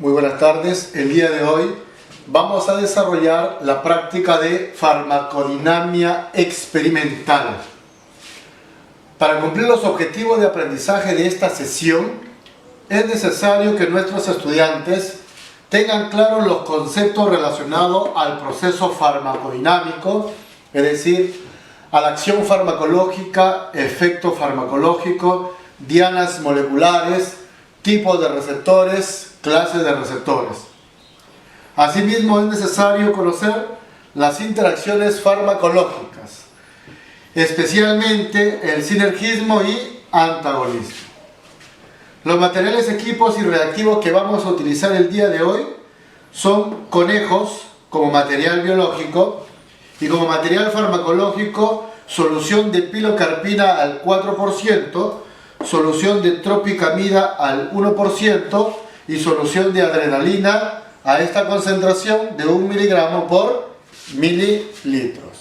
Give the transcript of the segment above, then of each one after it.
Muy buenas tardes. El día de hoy vamos a desarrollar la práctica de farmacodinamia experimental. Para cumplir los objetivos de aprendizaje de esta sesión, es necesario que nuestros estudiantes tengan claros los conceptos relacionados al proceso farmacodinámico, es decir, a la acción farmacológica, efecto farmacológico, dianas moleculares, tipos de receptores, clases de receptores. Asimismo, es necesario conocer las interacciones farmacológicas, especialmente el sinergismo y antagonismo. Los materiales, equipos y reactivos que vamos a utilizar el día de hoy son conejos como material biológico y como material farmacológico solución de pilocarpina al 4%, solución de tropicamida al 1% y solución de adrenalina a esta concentración de 1 miligramo por mililitros.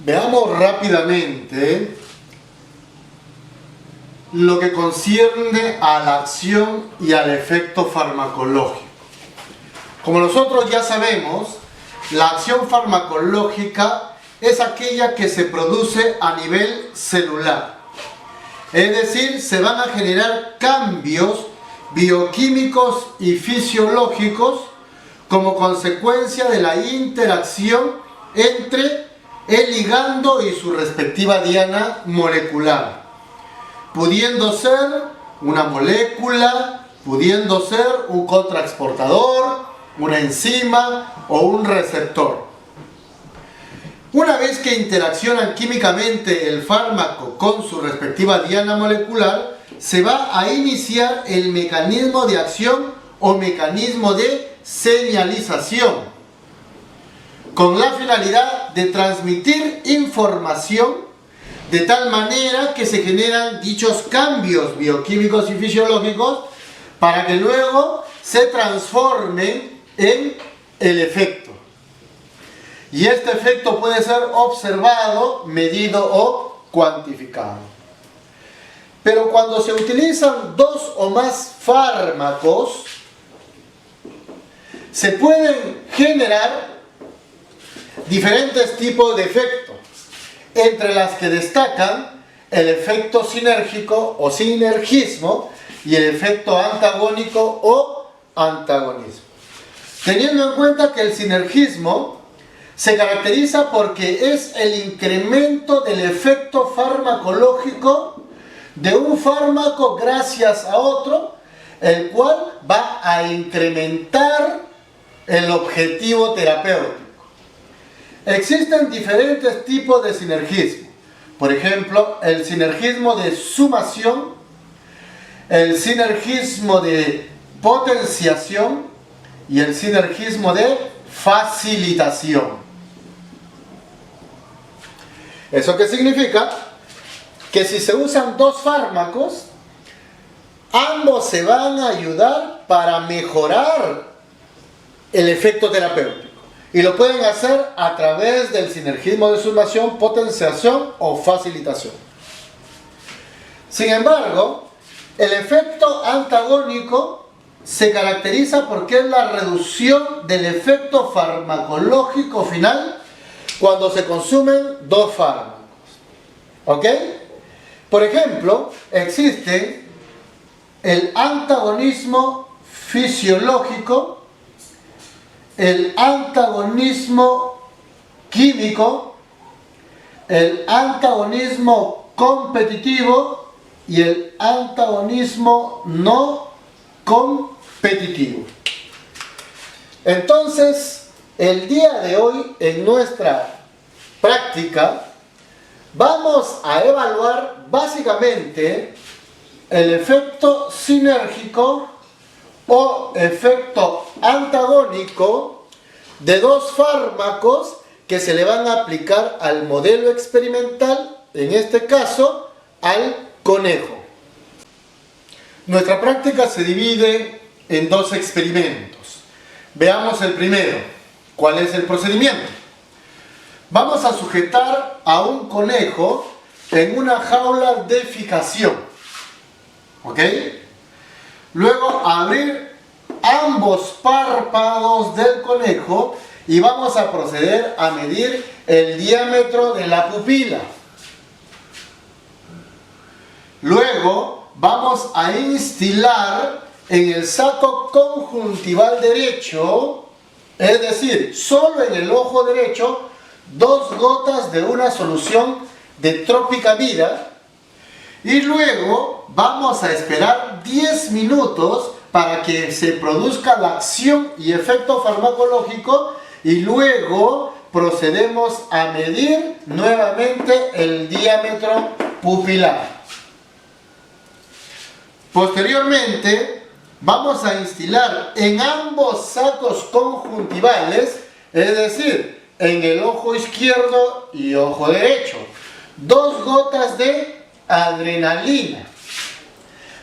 Veamos rápidamente lo que concierne a la acción y al efecto farmacológico. Como nosotros ya sabemos, la acción farmacológica es aquella que se produce a nivel celular. Es decir, se van a generar cambios bioquímicos y fisiológicos como consecuencia de la interacción entre el ligando y su respectiva diana molecular, pudiendo ser una molécula, pudiendo ser un contraexportador, una enzima o un receptor. Una vez que interaccionan químicamente el fármaco con su respectiva diana molecular, se va a iniciar el mecanismo de acción o mecanismo de señalización, con la finalidad de transmitir información de tal manera que se generan dichos cambios bioquímicos y fisiológicos para que luego se transformen en el efecto. Y este efecto puede ser observado, medido o cuantificado. Pero cuando se utilizan dos o más fármacos, se pueden generar diferentes tipos de efectos, entre las que destacan el efecto sinérgico o sinergismo y el efecto antagónico o antagonismo. Teniendo en cuenta que el sinergismo se caracteriza porque es el incremento del efecto farmacológico de un fármaco gracias a otro, el cual va a incrementar el objetivo terapéutico. Existen diferentes tipos de sinergismo. Por ejemplo, el sinergismo de sumación, el sinergismo de potenciación y el sinergismo de facilitación. ¿Eso qué significa? Que si se usan dos fármacos, ambos se van a ayudar para mejorar el efecto terapéutico. Y lo pueden hacer a través del sinergismo de sumación, potenciación o facilitación. Sin embargo, el efecto antagónico se caracteriza porque es la reducción del efecto farmacológico final cuando se consumen dos fármacos. ¿Ok? Por ejemplo, existe el antagonismo fisiológico, el antagonismo químico, el antagonismo competitivo y el antagonismo no competitivo. Entonces, el día de hoy en nuestra práctica vamos a evaluar básicamente el efecto sinérgico o efecto antagónico de dos fármacos que se le van a aplicar al modelo experimental, en este caso al conejo. Nuestra práctica se divide en dos experimentos. Veamos el primero. ¿Cuál es el procedimiento? Vamos a sujetar a un conejo en una jaula de fijación. ¿Ok? Luego abrir ambos párpados del conejo y vamos a proceder a medir el diámetro de la pupila. Luego vamos a instilar en el saco conjuntival derecho, es decir, solo en el ojo derecho, 2 gotas de una solución de tropicamida y luego vamos a esperar 10 minutos para que se produzca la acción y efecto farmacológico y luego procedemos a medir nuevamente el diámetro pupilar. Posteriormente vamos a instilar en ambos sacos conjuntivales, es decir, en el ojo izquierdo y ojo derecho, 2 gotas de adrenalina.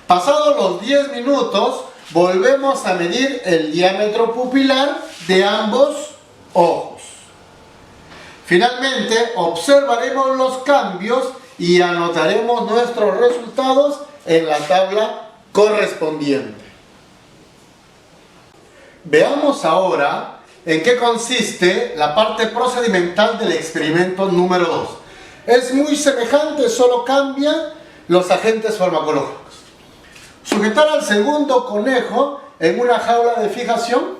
Pasados los 10 minutos, volvemos a medir el diámetro pupilar de ambos ojos. Finalmente, observaremos los cambios y anotaremos nuestros resultados en la tabla correspondiente. Veamos ahora en qué consiste la parte procedimental del experimento número 2. Es muy semejante, solo cambian los agentes farmacológicos. Sujetar al segundo conejo en una jaula de fijación.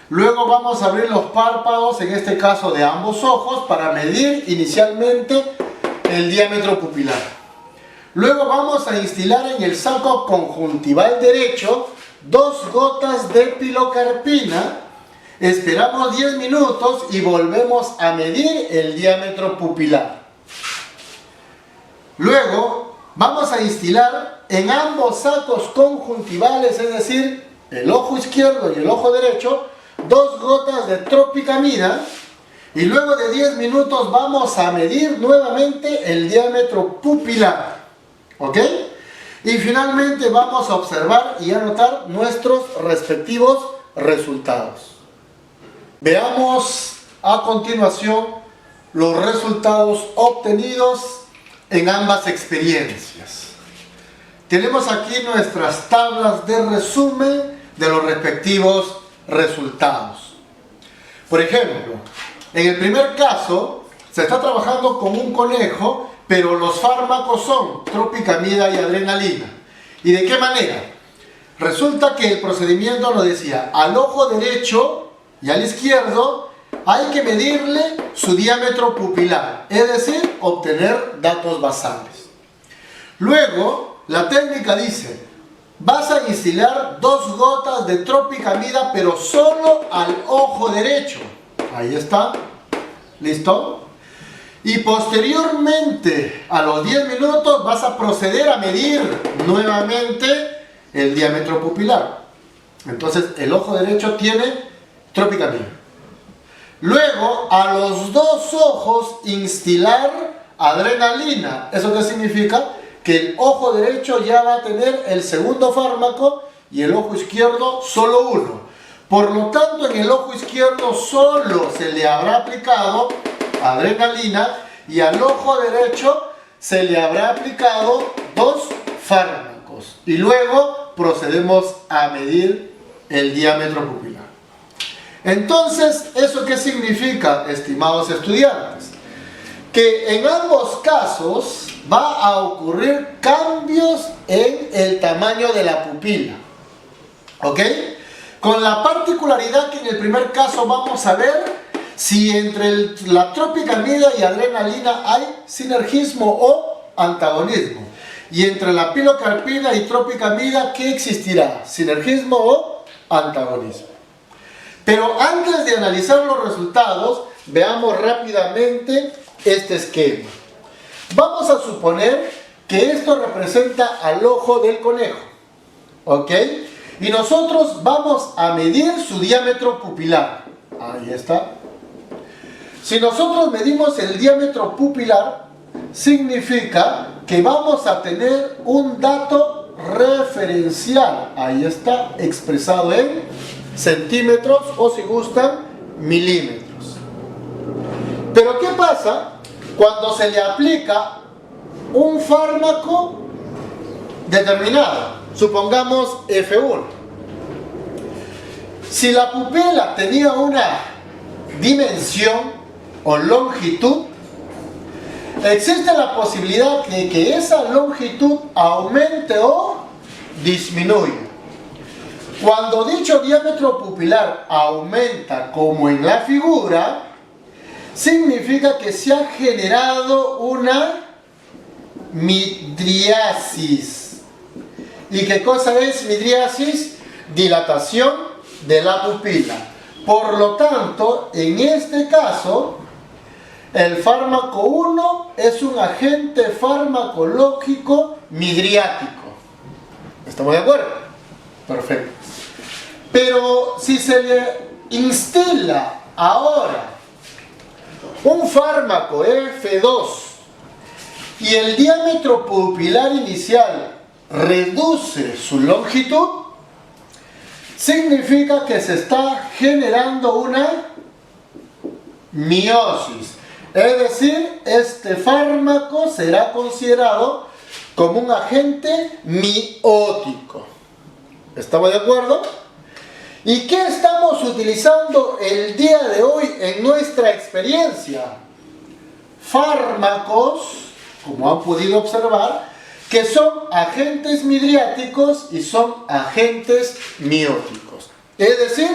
Luego vamos a abrir los párpados, en este caso de ambos ojos, para medir inicialmente el diámetro pupilar. Luego vamos a instilar en el saco conjuntival derecho 2 gotas de pilocarpina. Esperamos 10 minutos y volvemos a medir el diámetro pupilar. Luego vamos a instilar en ambos sacos conjuntivales, es decir, el ojo izquierdo y el ojo derecho, 2 gotas de tropicamida y luego de 10 minutos vamos a medir nuevamente el diámetro pupilar. ¿Ok? Y finalmente vamos a observar y anotar nuestros respectivos resultados. Veamos a continuación los resultados obtenidos en ambas experiencias. Tenemos aquí nuestras tablas de resumen de los respectivos resultados. Por ejemplo, en el primer caso se está trabajando con un conejo, pero los fármacos son tropicamida y adrenalina. ¿Y de qué manera? Resulta que el procedimiento nos decía, al ojo derecho y al izquierdo hay que medirle su diámetro pupilar, es decir, obtener datos basales. Luego, la técnica dice, vas a instilar 2 gotas de tropicamida, pero solo al ojo derecho. Ahí está. ¿Listo? Y posteriormente, a los 10 minutos, vas a proceder a medir nuevamente el diámetro pupilar. Entonces, el ojo derecho tiene tropicamida. Luego, a los 2 ojos, instilar adrenalina. ¿Eso qué significa? Que el ojo derecho ya va a tener el segundo fármaco y el ojo izquierdo solo uno. Por lo tanto, en el ojo izquierdo solo se le habrá aplicado adrenalina y al ojo derecho se le habrá aplicado 2 fármacos. Y luego procedemos a medir el diámetro pupilar. Entonces, ¿eso qué significa, estimados estudiantes? Que en ambos casos va a ocurrir cambios en el tamaño de la pupila. ¿Ok? Con la particularidad que en el primer caso vamos a ver si entre la tropicamida y adrenalina hay sinergismo o antagonismo. Y entre la pilocarpina y tropicamida, ¿qué existirá? ¿Sinergismo o antagonismo? Pero antes de analizar los resultados, veamos rápidamente este esquema. Vamos a suponer que esto representa al ojo del conejo. ¿Ok? Y nosotros vamos a medir su diámetro pupilar. Ahí está. Si nosotros medimos el diámetro pupilar, significa que vamos a tener un dato referencial. Ahí está, expresado en centímetros o, si gustan, milímetros. Pero ¿qué pasa cuando se le aplica un fármaco determinado? Supongamos F1. Si la pupila tenía una dimensión o longitud, existe la posibilidad de que esa longitud aumente o disminuya. Cuando dicho diámetro pupilar aumenta como en la figura, significa que se ha generado una midriasis. ¿Y qué cosa es midriasis? Dilatación de la pupila. Por lo tanto, en este caso, el fármaco 1 es un agente farmacológico midriático. ¿Estamos de acuerdo? Perfecto. Pero si se le instila ahora un fármaco F2 y el diámetro pupilar inicial reduce su longitud, significa que se está generando una miosis. Es decir, este fármaco será considerado como un agente miótico. ¿Estamos de acuerdo? ¿Y qué estamos utilizando el día de hoy en nuestra experiencia? Fármacos, como han podido observar, que son agentes midriáticos y son agentes mióticos. Es decir,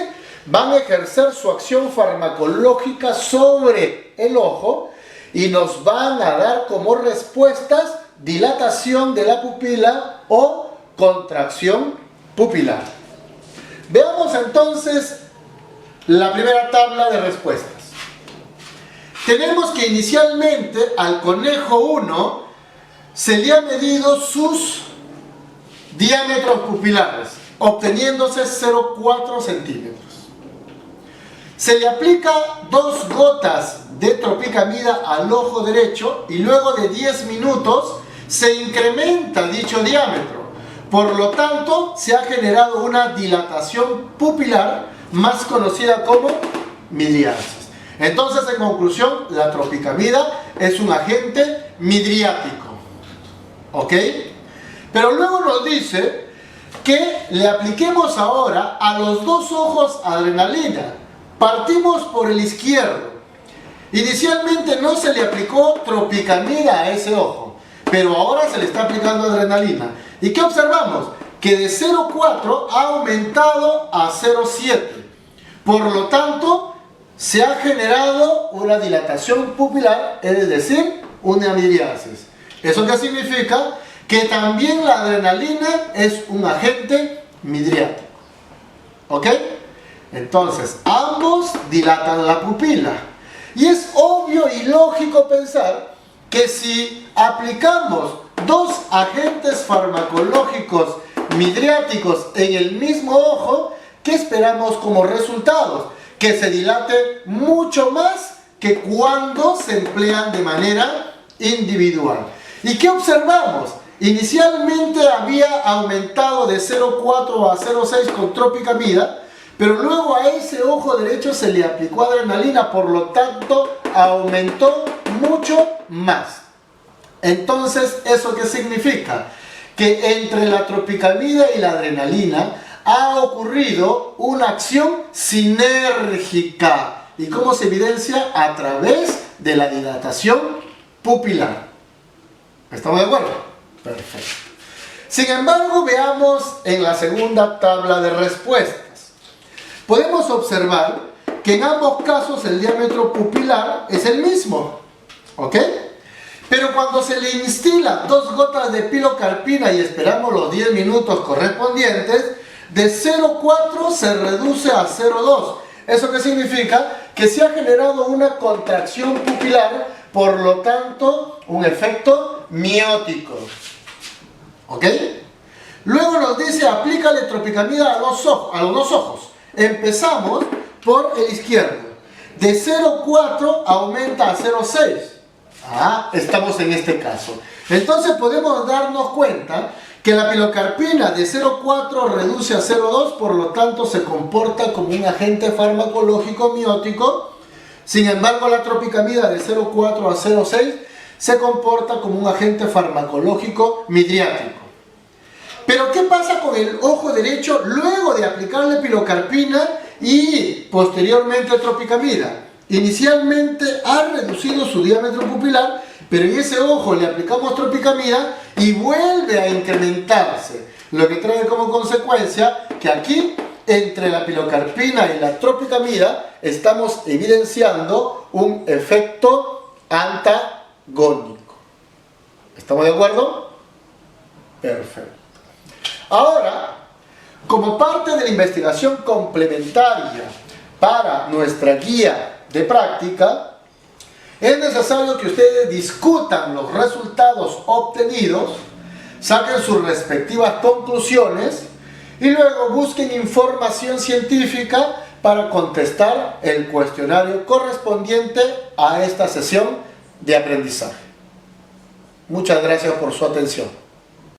van a ejercer su acción farmacológica sobre el ojo y nos van a dar como respuestas dilatación de la pupila o contracción pupilar. Veamos entonces la primera tabla de respuestas. Tenemos que inicialmente al conejo 1 se le ha medido sus diámetros pupilares, obteniéndose 0,4 centímetros. Se le aplica 2 gotas de tropicamida al ojo derecho y luego de 10 minutos se incrementa dicho diámetro. Por lo tanto, se ha generado una dilatación pupilar más conocida como midriasis. Entonces, en conclusión, la tropicamida es un agente midriático. ¿Ok? Pero luego nos dice que le apliquemos ahora a los 2 ojos adrenalina. Partimos por el izquierdo. Inicialmente no se le aplicó tropicamida a ese ojo, pero ahora se le está aplicando adrenalina. ¿Y qué observamos? Que de 0,4 ha aumentado a 0,7. Por lo tanto, se ha generado una dilatación pupilar, es decir, una midriasis. ¿Eso qué significa? Que también la adrenalina es un agente midriático. ¿Ok? Entonces, ambos dilatan la pupila. Y es obvio y lógico pensar que si aplicamos 2 agentes farmacológicos midriáticos en el mismo ojo, ¿qué esperamos como resultados? Que se dilate mucho más que cuando se emplean de manera individual. ¿Y qué observamos? Inicialmente había aumentado de 0,4 a 0,6 con tropicamida, pero luego a ese ojo derecho se le aplicó adrenalina, por lo tanto aumentó mucho más. Entonces, ¿eso qué significa? Que entre la tropicamida y la adrenalina ha ocurrido una acción sinérgica. ¿Y cómo se evidencia? A través de la dilatación pupilar. ¿Estamos de acuerdo? Perfecto. Sin embargo, veamos en la segunda tabla de respuestas. Podemos observar que en ambos casos el diámetro pupilar es el mismo. ¿Ok? Pero cuando se le instila 2 gotas de pilocarpina y esperamos los 10 minutos correspondientes, de 0,4 se reduce a 0,2. ¿Eso qué significa? Que se ha generado una contracción pupilar, por lo tanto, un efecto miótico. ¿Ok? Luego nos dice, aplícale tropicamida a los dos ojos. Empezamos por el izquierdo. De 0,4 aumenta a 0,6. Estamos en este caso. Entonces podemos darnos cuenta que la pilocarpina de 0,4 reduce a 0,2, por lo tanto se comporta como un agente farmacológico miótico. Sin embargo, la tropicamida de 0,4 a 0,6 se comporta como un agente farmacológico midriático. Pero ¿qué pasa con el ojo derecho luego de aplicarle pilocarpina y posteriormente tropicamida? Inicialmente ha reducido su diámetro pupilar, pero en ese ojo le aplicamos tropicamida y vuelve a incrementarse, lo que trae como consecuencia que aquí, entre la pilocarpina y la tropicamida, estamos evidenciando un efecto antagónico. ¿Estamos de acuerdo? Perfecto. Ahora, como parte de la investigación complementaria para nuestra guía de práctica, es necesario que ustedes discutan los resultados obtenidos, saquen sus respectivas conclusiones y luego busquen información científica para contestar el cuestionario correspondiente a esta sesión de aprendizaje. Muchas gracias por su atención.